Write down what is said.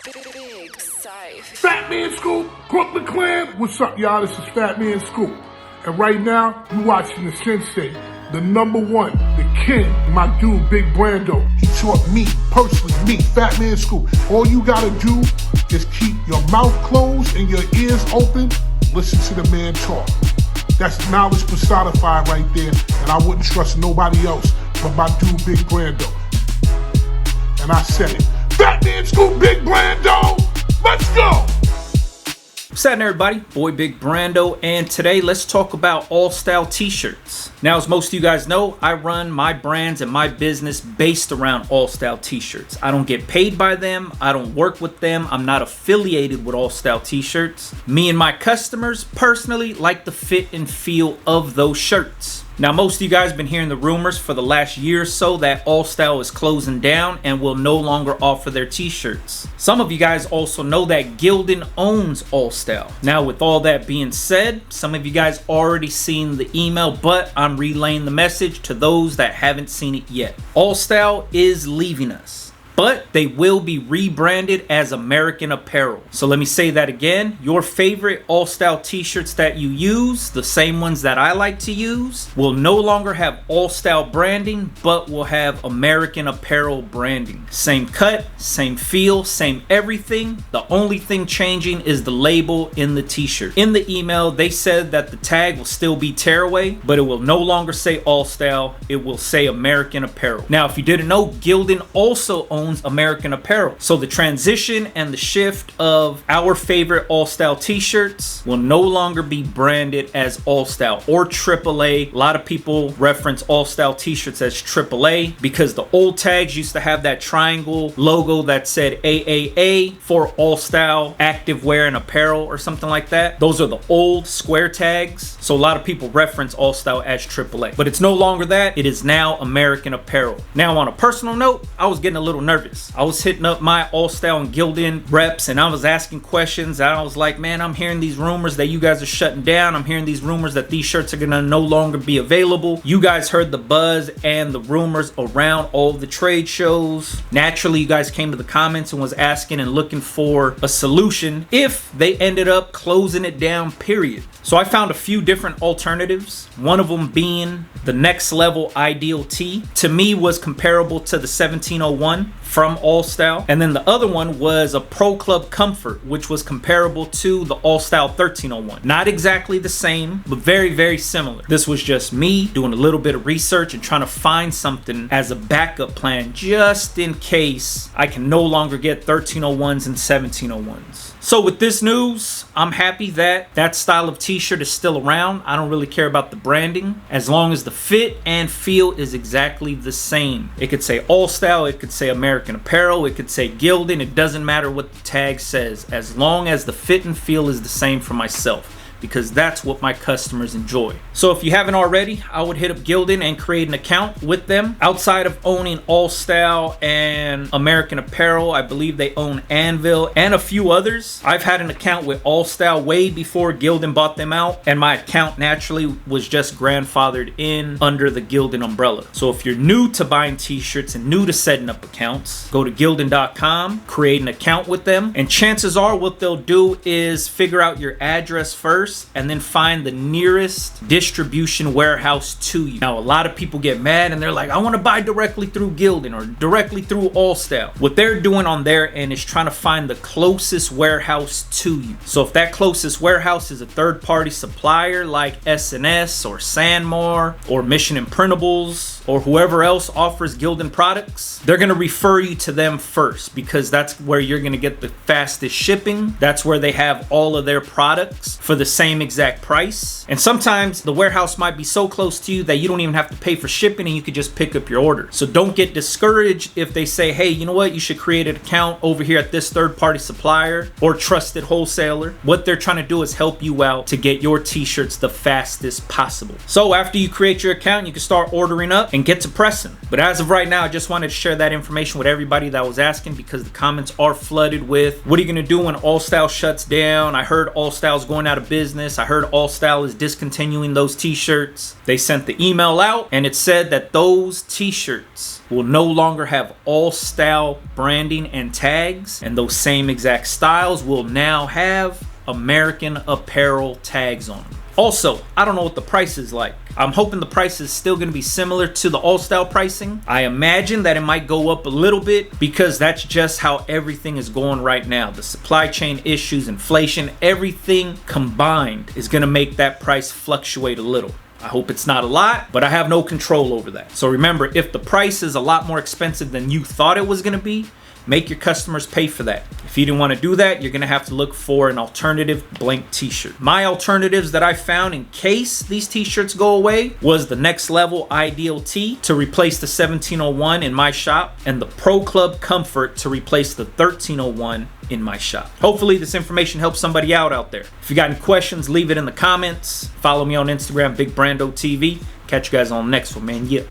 Big Safe. Fat Man Scoop, Brooklyn Clan. What's up, y'all? This is Fat Man Scoop. And right now, you watching the sensei, the number one, the king, my dude, Big Brando. He taught me, personally, me, Fat Man Scoop. All you gotta do is keep your mouth closed and your ears open. Listen to the man talk. That's knowledge personified right there. And I wouldn't trust nobody else but my dude, Big Brando. And I said it. Fat Man Scoop, Big Brando. Let's go. What's happening, everybody? Boy Big Brando, and today let's talk about Alstyle T Shirts. Now, as most of you guys know, I run my brands and my business based around Alstyle T Shirts. I don't get paid by them. I don't work with them. I'm not affiliated with Alstyle T Shirts. Me and my customers personally like the fit and feel of those shirts. Now, most of you guys have been hearing the rumors for the last year or so that Alstyle is closing down and will no longer offer their t-shirts. Some of you guys also know that Gildan owns Alstyle. Now, with all that being said, some of you guys already seen the email, but I'm relaying the message to those that haven't seen it yet. Alstyle is leaving us, but they will be rebranded as American Apparel. So let me say that again. Your favorite Alstyle t-shirts that you use, the same ones that I like to use, will no longer have Alstyle branding, but will have American Apparel branding. Same cut, same feel, same everything. The only thing changing is the label in the t-shirt. In the email, they said that the tag will still be Tearaway, but it will no longer say Alstyle. It will say American Apparel. Now, if you didn't know, Gildan also owns American Apparel. So the transition and the shift of our favorite Alstyle t-shirts will no longer be branded as Alstyle or AAA. A lot of people reference Alstyle t-shirts as AAA because the old tags used to have that triangle logo that said AAA for Alstyle Activewear and Apparel or something like that. Those are the old square tags. So a lot of people reference Alstyle as AAA, but it's no longer that. It is now American Apparel. Now, on a personal note, I was getting a little nervous. I was hitting up my Alstyle and Gildan reps and I was asking questions. And I was like, man, I'm hearing these rumors that you guys are shutting down. I'm hearing these rumors that these shirts are gonna no longer be available. You guys heard the buzz and the rumors around all the trade shows. Naturally, you guys came to the comments and was asking and looking for a solution if they ended up closing it down, period. So I found a few different alternatives. One of them being the Next Level Ideal T. To me, was comparable to the 1701 from Alstyle. And then the other one was a Pro Club Comfort, which was comparable to the Alstyle 1301. Not exactly the same, but very, very similar. This was just me doing a little bit of research and trying to find something as a backup plan just in case I can no longer get 1301s and 1701s. So with this news, I'm happy that that style of t-shirt is still around. I don't really care about the branding as long as the fit and feel is exactly the same. It could say Alstyle, it could say American Apparel, it could say Gildan. It doesn't matter what the tag says as long as the fit and feel is the same for myself, because that's what my customers enjoy. So if you haven't already, I would hit up Gildan and create an account with them. Outside of owning Alstyle and American Apparel, I believe they own Anvil and a few others. I've had an account with Alstyle way before Gildan bought them out, and my account naturally was just grandfathered in under the Gildan umbrella. So if you're new to buying t-shirts and new to setting up accounts, go to Gildan.com, create an account with them, and chances are what they'll do is figure out your address first and then find the nearest distribution warehouse to you. Now, a lot of people get mad and they're like, I want to buy directly through Gildan or directly through Alstyle. What they're doing on their end is trying to find the closest warehouse to you. So if that closest warehouse is a third-party supplier like S&S or Sanmar or Mission Imprintables or whoever else offers Gildan products, they're going to refer you to them first because that's where you're going to get the fastest shipping. That's where they have all of their products for the same exact price. And sometimes the warehouse might be so close to you that you don't even have to pay for shipping and you could just pick up your order. So don't get discouraged if they say, hey, you know what, you should create an account over here at this third-party supplier or trusted wholesaler. What they're trying to do is help you out to get your t-shirts the fastest possible. So after you create your account, you can start ordering up and get to pressing. But as of right now, I just wanted to share that information with everybody that was asking because the comments are flooded with, what are you going to do when Alstyle shuts down? I heard Alstyle's going out of business. business. I heard Alstyle is discontinuing those t-shirts. They sent the email out and it said that those t-shirts will no longer have Alstyle branding and tags, and those same exact styles will now have American Apparel tags on them. Also, I don't know what the price is like. I'm hoping the price is still going to be similar to the Alstyle pricing. I imagine that it might go up a little bit because that's just how everything is going right now. The supply chain issues, inflation, everything combined is going to make that price fluctuate a little. I hope it's not a lot, but I have no control over that. So remember, if the price is a lot more expensive than you thought it was going to be, make your customers pay for that. If you didn't want to do that, you're going to have to look for an alternative blank t-shirt. My alternatives that I found in case these t-shirts go away was the Next Level Ideal T to replace the 1701 in my shop, and the Pro Club Comfort to replace the 1301 in my shop. Hopefully this information helps somebody out there. If you got any questions, leave it in the comments. Follow me on Instagram, Big Brando TV. Catch you guys on the next one, man. Yeah.